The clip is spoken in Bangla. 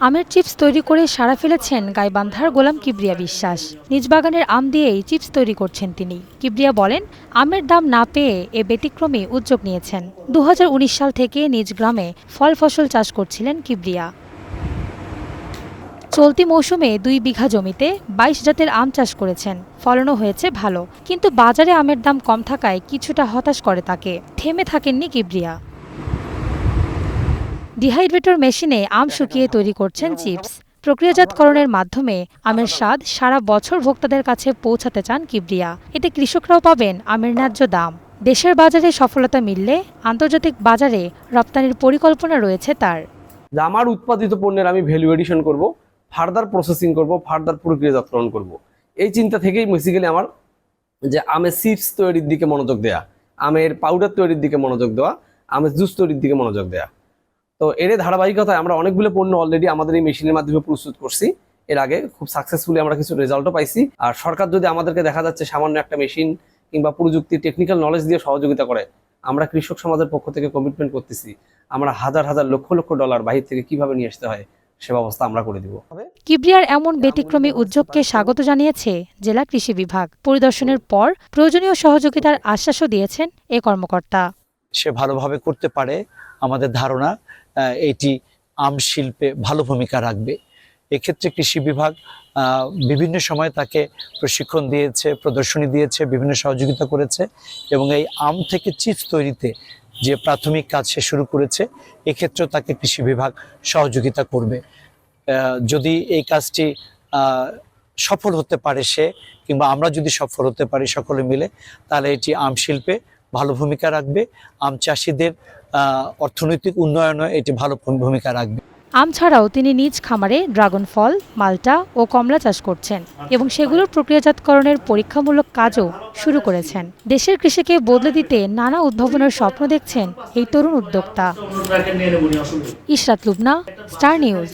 আমের চিপস তৈরি করে সাড়া ফেলেছেন গাইবান্ধার গোলাম কিবরিয়া বিশ্বাস। নিজ বাগানের আম দিয়েই চিপস তৈরি করছেন তিনি। কিবরিয়া বলেন, আমের দাম না পেয়ে এ ব্যতিক্রমী উদ্যোগ নিয়েছেন। 2019 সাল থেকে নিজ গ্রামে ফল ফসল চাষ করছিলেন কিবরিয়া। চলতি মৌসুমে 2 বিঘা জমিতে 22 জাতের আম চাষ করেছেন। ফলনও হয়েছে ভালো, কিন্তু বাজারে আমের দাম কম থাকায় কিছুটা হতাশ করে তাকে। থেমে থাকেননি কিবরিয়া। ডিহাইড্রেটর মেশিনে আম শুকিয়ে তৈরি করছেন চিপস। প্রক্রিয়াজাতকরণের মাধ্যমে আমের স্বাদ সারা বছর ভোক্তাদের কাছে পৌঁছাতে চান কিবরিয়া। এতে কৃষকরাও পাবেন আমের ন্যায্য দাম। দেশের বাজারে সফলতা মিললে আন্তর্জাতিক বাজারে রপ্তানির পরিকল্পনা রয়েছে তার। আমার উৎপাদিত পণ্যের আমি ভ্যালু এডিশন করব, ফার্দার প্রসেসিং করব, ফার্দার প্রক্রিয়াজাতকরণ করব। এই চিন্তা থেকেই বেসিক্যালি আমার যে আমের চিপস তৈরির দিকে মনোযোগ দেয়া, আমের পাউডার তৈরির দিকে মনোযোগ দেওয়া, আমের জুস তৈরির দিকে মনোযোগ দেয়া। তো এর ধারাবাহিকতায় আমরা অনেকগুলো পণ্য অলরেডি আমাদের এই মেশিনের মাধ্যমে প্রস্তুত করছি। এর আগে খুব সাকসেসফুলি আমরা কিছু রেজাল্টও পাইছি। আর সরকার যদি আমাদেরকে দেখা যাচ্ছে সামান্য একটা মেশিন কিংবা প্রযুক্তি টেকনিক্যাল নলেজ দিয়ে সহযোগিতা করে, আমরা কৃষক সমাজের পক্ষ থেকে কমিটমেন্ট করতেছি আমরা হাজার হাজার লক্ষ লক্ষ ডলার বাহির থেকে কিভাবে নিয়ে আসতে হয় সে ব্যবস্থা আমরা করে দিব। কিবরিয়ার এমন ব্যতিক্রমী উদ্যোগকে স্বাগত জানিয়েছে জেলা কৃষি বিভাগ। পরিদর্শনের পর প্রয়োজনীয় সহযোগিতার আশ্বাসও দিয়েছেন এ কর্মকর্তা। সে ভালোভাবে করতে পারে, আমাদের ধারণা এটি আম শিল্পে ভালো ভূমিকা রাখবে। এক্ষেত্রে কৃষি বিভাগ বিভিন্ন সময় তাকে প্রশিক্ষণ দিয়েছে, প্রদর্শনী দিয়েছে, বিভিন্ন সহযোগিতা করেছে এবং এই আম থেকে চিপস তৈরিতে যে প্রাথমিক কাজ সে শুরু করেছে, এক্ষেত্রেও তাকে কৃষি বিভাগ সহযোগিতা করবে। যদি এই কাজটি সফল হতে পারে সে, কিংবা আমরা যদি সফল হতে পারি সকলে মিলে, তাহলে এটি আম শিল্পে ভালো ভূমিকা রাখবে, আম চাষিদের অর্থনৈতিক উন্নয়নে এটি ভালো ভূমিকা রাখবে। আম ছাড়াও তিনি নিজ খামারে ড্রাগন ফল, মাল্টা ও কমলা চাষ করছেন এবং সেগুলোর প্রক্রিয়াজাতকরণের পরীক্ষামূলক কাজও শুরু করেছেন। দেশের কৃষিকে বদলে দিতে নানা উদ্ভাবনের স্বপ্ন দেখছেন এই তরুণ উদ্যোক্তা। Ishrat Lubna, star news.